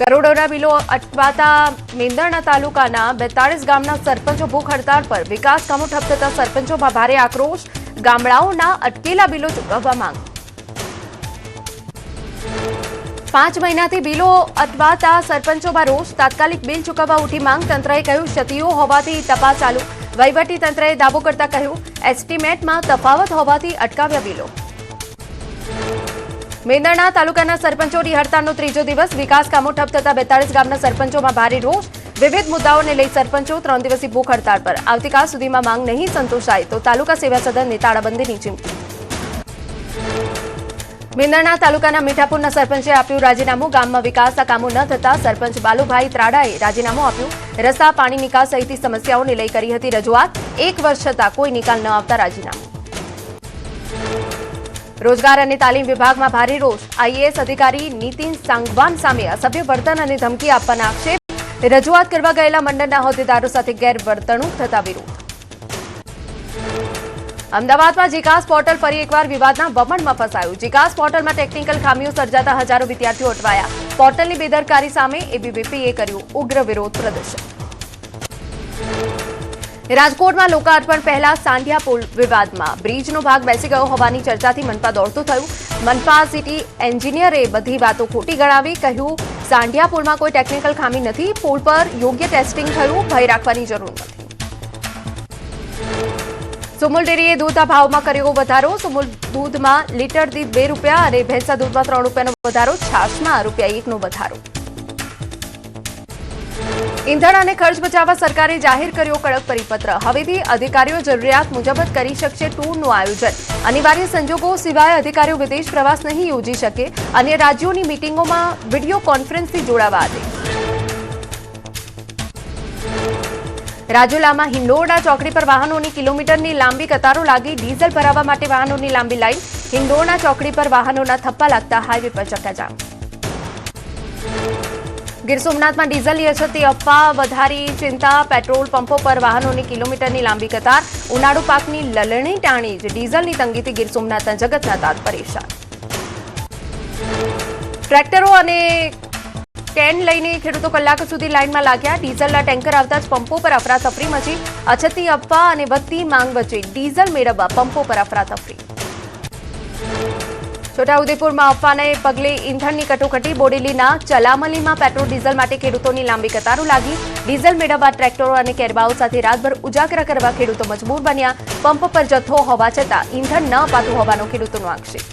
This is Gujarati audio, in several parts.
કરોડોના બિલો અટવાતા મેંદરણા તાલુકાના 42 ગામના સરપંચો ભૂખ હડતાળ પર વિકાસ કામો ઠપ થતા સરપંચોમાં ભારે આક્રોશ ગામડાઓના અટકેલા બિલો ચૂકવવા માંગ 5 મહિનાથી બિલો અટવાતા સરપંચોમાં રોષ તાત્કાલિક બિલ ચૂકવવા ઉઠી માંગ તંત્રએ કહ્યું ક્ષતિઓ હોવાથી તપાસ ચાલુ વહીવટી તંત્રએ દાવો કરતા કહ્યું એસ્ટિમેટમાં તફાવત હોવાથી અટકાવ્યા બિલો મેંદરણા તાલુકાના સરપંચોની હડતાળનો ત્રીજો દિવસ વિકાસ કામો ઠપ થતા 42 ગામના સરપંચોમાં ભારે રોષ વિવિધ મુદ્દાઓને લઈ સરપંચો 3 દિવસીય ભૂખ હડતાળ પર આવતીકાલ સુધીમાં માંગ નહીં સંતોષાય તો તાલુકા સેવા સદનને તાળાબંધીની ચીમકી મેંદરણા તાલુકાના મીઠાપુરના સરપંચે આપ્યું રાજીનામું ગામમાં વિકાસના કામો ન થતા સરપંચ બાલુભાઈ ત્રાડાએ રાજીનામું આપ્યું રસ્તા પાણી નિકાસ સહિતની સમસ્યાઓને લઈ કરી હતી રજૂઆત 1 વર્ષ છતાં કોઈ નિકાલ ન આવતા રાજીનામું રોજગાર અને તાલીમ વિભાગમાં ભારે રોષ આઈએએસ અધિકારી નીતિન સાંગવાન સામે અસભ્ય વર્તન અને ધમકી આપવાના આક્ષેપ રજૂઆત કરવા ગયેલા મંડળના હોદ્દેદારો સાથે ગેરવર્તણૂક થતા વિરોધ અમદાવાદમાં જીકાસ પોર્ટલ ફરી એકવાર વિવાદના વમણમાં ફસાયું જીકાસ પોર્ટલમાં ટેકનિકલ ખામીઓ સર્જાતા હજારો વિદ્યાર્થીઓ અટવાયા પોર્ટલની બેદરકારી સામે એબીવીપીએ કર્યું ઉગ્ર વિરોધ પ્રદર્શન રાજકોટમાં લોકાર્પણ પહેલા સાંઢિયા પુલ વિવાદમાં બ્રિજનો ભાગ બેસી ગયો હોવાની ચર્ચાથી મનપા દોડતું થયું મનપા સિટી એન્જિનિયરે બધી વાતો ખોટી ગણાવી કહ્યું સાંઢિયા પુલમાં કોઈ ટેકનિકલ ખામી નથી પુલ પર યોગ્ય ટેસ્ટિંગ થયું ભય રાખવાની જરૂર નથી સુમુલ ડેરીએ દૂધના ભાવમાં કર્યો વધારો સુમુલ દૂધમાં લીટર દીઠ ₹2 અને ભેંસના દૂધમાં ₹3નો વધારો છાશમાં ₹1નો વધારો ઈંધણ અને ખર્ચ બચાવવા સરકારે જાહેર કર્યો કડક પરિપત્ર હવેથી અધિકારીઓ જરૂરિયાત મુજબ જ કરી શકશે ટૂરનું આયોજન અનિવાર્ય સંજોગો સિવાય અધિકારીઓ વિદેશ પ્રવાસ નહીં યોજી શકે અન્ય રાજ્યોની મીટિંગોમાં વિડીયો કોન્ફરન્સથી જોડાવા આદેશ રાજુલામાં હિંડોરણા ચોકડી પર વાહનોની કિલોમીટરની લાંબી કતારો લાગી ડીઝલ ભરાવવા માટે વાહનોની લાંબી લાઈન હિંડોરણા ચોકડી પર વાહનોના થપ્પા લાગતા હાઈવે પર ચક્કાજામ ગીર સોમનાથમાં ડીઝલની અછતની અફવા વધારી ચિંતા પેટ્રોલ પંપો પર વાહનોની કિલોમીટરની લાંબી કતાર ઉનાળુ પાકની લલણી ટાણી જ ડીઝલની તંગીથી ગીર સોમનાથના જગતના તાત પરેશાન ટ્રેક્ટરો અને કેન લઈને ખેડૂતો કલાકો સુધી લાઇનમાં લાગ્યા ડીઝલના ટેન્કર આવતા જ પંપો પર અફરાતફરી મચી અછતની અફવા અને વધતી માંગ વચ્ચે ડીઝલ મેળવવા પંપો પર અફરાતફરી છોટાઉદેપુરમાં અફવાને પગલે ઈંધણની કટોકટી બોડેલીના ચલામલીમાં પેટ્રોલ ડીઝલ માટે ખેડૂતોની લાંબી કતારો લાગી ડીઝલ મેળવવા ટ્રેક્ટરો અને કેરબાઓ સાથે રાતભર ઉજાગરા કરવા ખેડૂતો મજબૂર બન્યા પંપ પર જથ્થો હોવા છતાં ઈંધણ ન અપાતું હોવાનો ખેડૂતોનો આક્ષેપ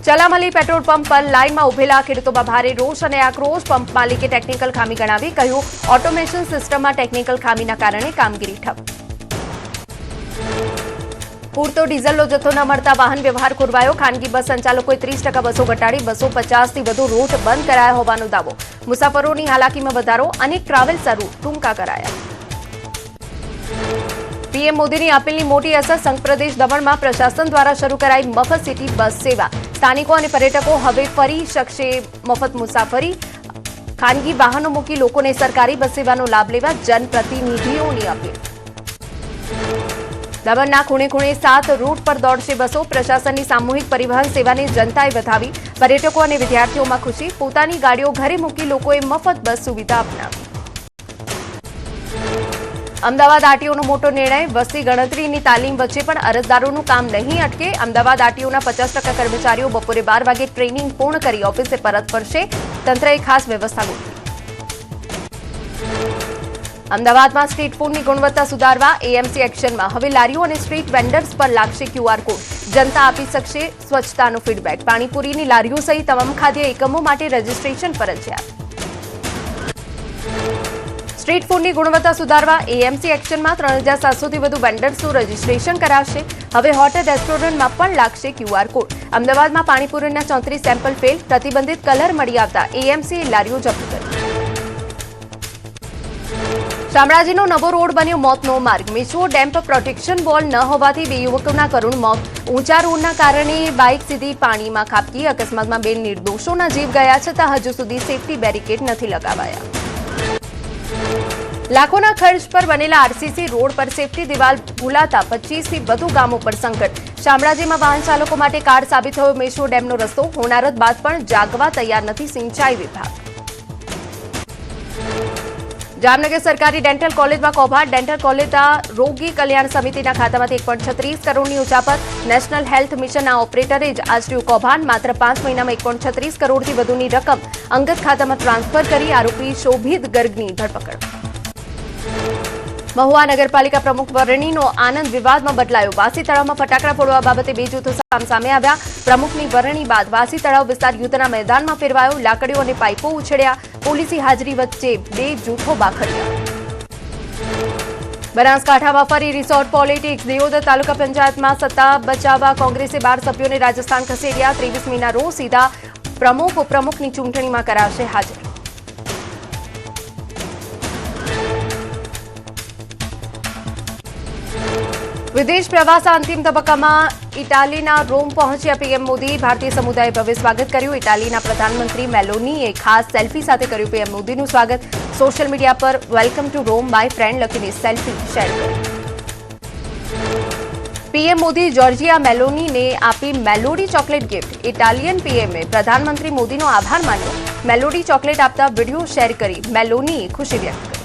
ચલામલી પેટ્રોલ પંપ પર લાઇનમાં ઉભેલા ખેડૂતોમાં ભારે રોષ અને આક્રોશ પંપ માલિકે ટેકનિકલ ખામી ગણાવી કહ્યું ઓટોમેશન સિસ્ટમમાં ટેકનિકલ ખામીના કારણે કામગીરી ઠપ પૂરતો ડીઝલનો જથ્થો ન મળતા વાહન વ્યવહાર ખોરવાયો ખાનગી બસ સંચાલકોએ 30% બસો ઘટાડી 250થી વધુ રૂટ બંધ કરાયા હોવાનો દાવો મુસાફરોની હાલાકીમાં વધારો અનેક ટ્રાવેલ્સ રૂટ ટૂંકા કરાયા પીએમ મોદીની અપીલની મોટી અસર સંઘપ્રદેશ દમણમાં પ્રશાસન દ્વારા શરૂ કરાઈ મફત સિટી બસ સેવા સ્થાનિકો અને પર્યટકો હવે ફરી શકશે મફત મુસાફરી ખાનગી વાહનો મૂકી લોકોને સરકારી બસ સેવાનો લાભ લેવા જનપ્રતિનિધિઓની અપીલ દમણના ખૂણે ખૂણે 7 રૂટ પર દોડશે બસો પ્રશાસનની સામૂહિક પરિવહન સેવાને જનતાએ વધાવી પર્યટકો અને વિદ્યાર્થીઓમાં ખુશી પોતાની ગાડીઓ ઘરે મૂકી લોકોએ મફત બસ સુવિધા અપનાવી અમદાવાદ આરટીઓનો મોટો નિર્ણય વસ્તી ગણતરીની તાલીમ વચ્ચે પણ અરજદારોનું કામ નહીં અટકે અમદાવાદ આરટીઓના 50% કર્મચારીઓ બપોરે 12 વાગે ટ્રેનિંગ પૂર્ણ કરી ઓફિસે પરત ફરશે તંત્રએ ખાસ વ્યવસ્થા ગોઠવી અમદાવાદમાં સ્ટ્રીટ ફૂડની ગુણવત્તા સુધારવા એએમસી એક્શનમાં હવે લારીઓ અને સ્ટ્રીટ વેન્ડર્સ પર લાગશે ક્યુઆર કોડ જનતા આપી શકશે સ્વચ્છતાનો ફીડબેક પાણીપુરીની લારીઓ સહિત તમામ ખાદ્ય એકમો માટે રજીસ્ટ્રેશન ફરજિયાત સ્ટ્રીટ ફૂડની ગુણવત્તા સુધારવા એએમસી એક્શનમાં 3700થી વધુ વેન્ડર્સનું રજીસ્ટ્રેશન કરાશે હવે હોટેલ રેસ્ટોરન્ટમાં પણ લાગશે ક્યુઆર કોડ અમદાવાદમાં પાણીપુરીના 34 સેમ્પલ ફેલ પ્રતિબંધિત કલર મળી આવતા એએમસીએ લારીઓ જપ્ત કરી શામળાજીનો નવો રોડ બન્યો મોતનો માર્ગ મિશ્વો ડેમ્પ પ્રોટેક્શન વોલ ન હોવાથી 2 યુવકોના કરુણ મોત ઊંચા રોડના કારણે બાઇક સીધી પાણીમાં ખાબકી અકસ્માતમાં 2 નિર્દોષોના જીવ ગયા છતાં હજુ સુધી સેફટી બેરિકેડ નથી લગાવાયા લાખોના ખર્ચ પર બનેલા આરસીસી રોડ પર સેફટી દિવાલ ભૂલાતા 25 થી વધુ ગામો પર સંકટ. શામળાજીમાં વાહન ચાલકો માટે કાળ સાબિત થયો મેશ્વો ડેમનો રસ્તો. હોનારત બાદ પણ જાગવા તૈયાર નથી સિંચાઈ વિભાગ. જામનગર સરકારી ડેન્ટલ કોલેજમાં કૌભાંડ. ડેન્ટલ કોલેજના રોગી કલ્યાણ સમિતિના ખાતામાંથી 1.36 કરોડની ઉચાપત. નેશનલ હેલ્થ મિશનના ઓપરેટરે જ આચર્યું કૌભાંડ. માત્ર 5 મહિનામાં 1.36 કરોડથી વધુની રકમ અંગત ખાતામાં ટ્રાન્સફર કરી આરોપી શોભિત ગર્ગની ધરપકડ. મહુવા નગરપાલિકા પ્રમુખ વરણીનો આનંદ વિવાદમાં બદલાયો. વાસી તળાવમાં ફટાકડા ફોડવા બાબતે બે જૂથો સામે આવ્યા. પ્રમુખની વરણી બાદ વાસી તળાવ વિસ્તાર યુદ્ધના મેદાનમાં ફેરવાયો. લાકડીઓ અને પાઇપો ઉછળ્યા. પોલીસની હાજરી વચ્ચે બે જૂથો બાખડ્યા. બનાસકાંઠામાં ફરી રિસોર્ટ પોલિટિક્સ. દિયોદર તાલુકા પંચાયતમાં સત્તા બચાવવા કોંગ્રેસે 12 સભ્યોને રાજસ્થાન ખસેડ્યા. 23મીના રોજ સીધા પ્રમુખ ઉપપ્રમુખની ચૂંટણીમાં કરાશે હાજર. વિદેશ પ્રવાસના અંતિમ તબક્કામાં ઇટાલીના રોમ પહોંચ્યા પીએમ મોદી. ભારતીય સમુદાયે ભવ્ય સ્વાગત કર્યું. ઇટાલીના પ્રધાનમંત્રી મેલોનીએ ખાસ સેલ્ફી સાથે કર્યું પીએમ મોદીનું સ્વાગત. સોશિયલ મીડિયા પર welcome to Rome my friend લખીને સેલ્ફી શેર કરી. પીએમ મોદી જોર્જિયા મેલોનીને આપી મેલોડી ચોકલેટ ગિફ્ટ. ઇટાલિયન પીએમએ પ્રધાનમંત્રી મોદીનો આભાર માન્યો. મેલોડી ચોકલેટ આપતા વિડીયો શેર કરી મેલોનીએ ખુશી વ્યક્ત કરી.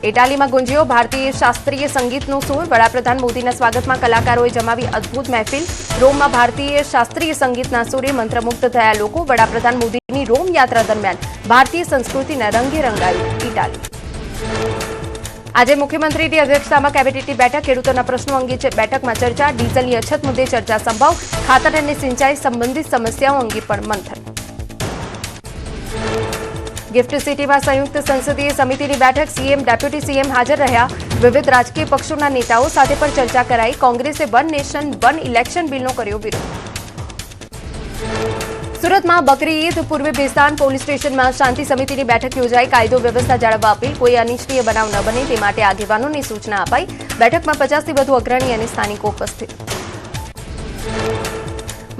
ઇટાલીમાં ગુંજ્યો ભારતીય શાસ્ત્રીય સંગીતનો સૂર. વડાપ્રધાન મોદીના સ્વાગતમાં કલાકારોએ જમાવી અદભુત મહેફિલ. રોમમાં ભારતીય શાસ્ત્રીય સંગીતના સૂરે મંત્રમુગ્ધ થયા લોકો. વડાપ્રધાન મોદીની રોમ યાત્રા દરમિયાન ભારતીય સંસ્કૃતિના રંગે રંગાયું ઇટાલી. આજે મુખ્યમંત્રીની અધ્યક્ષતામાં કેબિનેટની બેઠક. ખેડૂતોના પ્રશ્નો અંગે બેઠકમાં ચર્ચા. ડીઝલની અછત મુદ્દે ચર્ચા સંભવ. ખાતર અને સિંચાઈ સંબંધિત સમસ્યાઓ અંગે પણ મંથન. ગિફ્ટ સિટીમાં સંયુક્ત સંસદીય સમિતિની બેઠક. સીએમ ડેપ્યુટી સીએમ હાજર રહ્યા. વિવિધ રાજકીય પક્ષોના નેતાઓ સાથે પણ ચર્ચા કરાઈ. કોંગ્રેસે વન નેશન વન ઇલેક્શન બિલનો કર્યો વિરોધ. સુરતમાં બકરી ઈદ પૂર્વે ભેસ્તાન પોલીસ સ્ટેશનમાં શાંતિ સમિતિની બેઠક યોજાઈ. કાયદો વ્યવસ્થા જાળવવા અપીલ. કોઈ અનિચ્છનીય બનાવ ન બને તે માટે આગેવાનોને સૂચના અપાઈ. બેઠકમાં 50થી વધુ અગ્રણી અને સ્થાનિકો ઉપસ્થિત.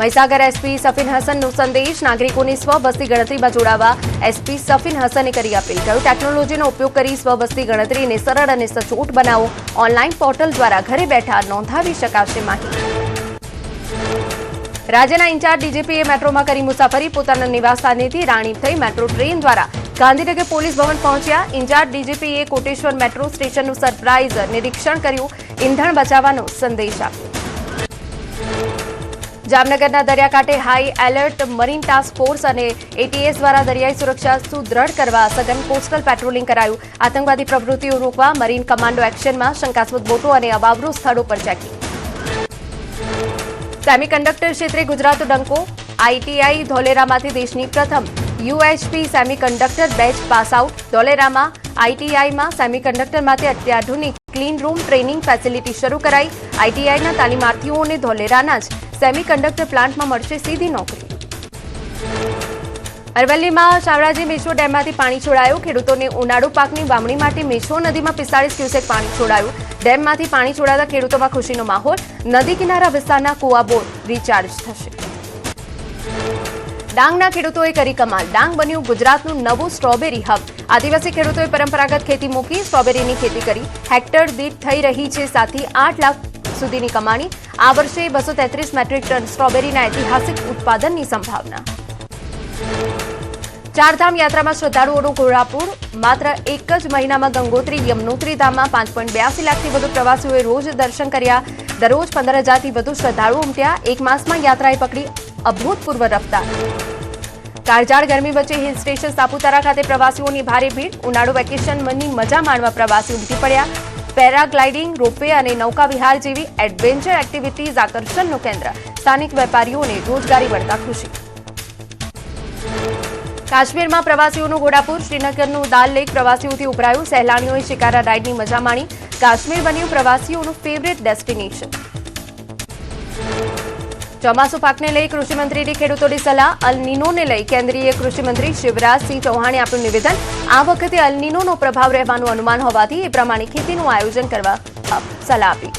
મહીસાગર એસપી સફીન હસનનો સંદેશ. નાગરિકોને સ્વવસ્તી ગણતરીમાં જોડાવા એસપી સફીન હસને કરી અપીલ. કહ્યું ટેકનોલોજીનો ઉપયોગ કરી સ્વવસ્તી ગણતરીને સરળ અને સચોટ બનાવો. ઓનલાઈન પોર્ટલ દ્વારા ઘરે બેઠા નોંધાવી શકાશે માહિતી. રાજ્યના ઇન્ચાર્જ ડીજીપીએ મેટ્રોમાં કરી મુસાફરી. પોતાના નિવાસસ્થાનેથી રાણીપ થઈ મેટ્રો ટ્રેન દ્વારા ગાંધીનગર પોલીસ ભવન પહોંચ્યા. ઇન્ચાર્જ ડીજીપીએ કોટેશ્વર મેટ્રો સ્ટેશનનું સરપ્રાઇઝ નિરીક્ષણ કર્યું. ઇંધણ બચાવવાનો સંદેશ આપ્યો. જામનગરના દરિયાકાંઠે high alert. Marine task force અને એટીએસ દ્વારા દરિયાઈ સુરક્ષા સુદૃઢ કરવા સઘન કોસ્ટલ પેટ્રોલિંગ કરાયું. આતંકવાદી પ્રવૃત્તિઓ રોકવા મરીન કમાન્ડો એક્શનમાં. શંકાસ્પદ બોટો અને અવાવરૂ સ્થળો પર ચેકિંગ. સેમિકન્ડક્ટર ક્ષેત્રે ગુજરાત ડંકો. આઈટીઆઈ ધોલેરામાંથી દેશની પ્રથમ UHP semiconductor batch pass out. ધોલેરામાં આઈટીઆઈમાં સેમિકન્ડક્ટર માટે અત્યાધુનિક ક્લીન રૂમ ટ્રેનિંગ ફેસિલિટી શરૂ કરાઈ. આઈટીઆઈના તાલીમાર્થીઓને ધોલેરાના જ સેમિકન્ડક્ટર પ્લાન્ટમાં મળશે સીધી નોકરી. અરવલ્લીમાં શામળાજી મેશ્વો ડેમમાંથી પાણી છોડાયું. ખેડૂતોને ઉનાળુ પાકની વાવણી માટે મેશ્વો નદીમાં 45 ક્યુસેક પાણી છોડાયું. ડેમમાંથી પાણી છોડાતા ખેડૂતોમાં ખુશીનો માહોલ. નદી કિનારા વિસ્તારના કુવા બોર રિચાર્જ થશે. ડાંગના ખેડૂતોએ કરી કમાલ. ડાંગ બન્યું ગુજરાતનું નવું સ્ટ્રોબેરી હબ. આદિવાસી ખેડૂતોએ પરંપરાગત ખેતી મૂકી સ્ટ્રોબેરીની ખેતી કરી. હેક્ટર દીઠ થઈ રહી છે 7 થી 8 લાખ સુધીની કમાણી. આ વર્ષે 233 મેટ્રિક ટન સ્ટ્રોબેરીના ઐતિહાસિક ઉત્પાદનની સંભાવના. ચારધામ યાત્રામાં શ્રદ્ધાળુઓનું ઘોડાપુર. માત્ર એક જ મહિનામાં ગંગોત્રી યમનોત્રી ધામમાં 5.82 લાખથી વધુ પ્રવાસીઓએ રોજ દર્શન કર્યા. દરરોજ 15,000થી વધુ શ્રદ્ધાળુઓ ઉમટ્યા. એક માસમાં યાત્રાએ પકડી અભૂતપૂર્વ રફતાર. કાળઝાળ ગરમી વચ્ચે હિલ સ્ટેશન સાપુતારા ખાતે પ્રવાસીઓની ભારે ભીડ. ઉનાળુ વેકેશનની મજા માણવા પ્રવાસી ઉમટી પડ્યા. પેરાગ્લાઇડિંગ, રોપવે અને નૌકા વિહાર જેવી એડવેન્ચર એક્ટિવિટીઝ આકર્ષણનું કેન્દ્ર. સ્થાનિક વેપારીઓને રોજગારી મળતા ખુશી. કાશ્મીરમાં પ્રવાસીઓનું ઘોડાપુર. શ્રીનગરનું દાલ લેક પ્રવાસીઓથી ઉભરાયું. સહેલાણીઓએ શિકારા રાઇડની મજા માણી. કાશ્મીર બન્યું પ્રવાસીઓનું ફેવરેટ ડેસ્ટિનેશન. ચોમાસુ પાકને લઈ કૃષિમંત્રીની ખેડૂતોની સલાહ. અલ નીનોને લઈ કેન્દ્રીય કૃષિમંત્રી શિવરાજસિંહ ચૌહાણે આપ્યું નિવેદન. આ વખતે અલ નીનોનો પ્રભાવ રહેવાનું અનુમાન હોવાથી એ પ્રમાણે ખેતીનું આયોજન કરવા સલાહ આપી.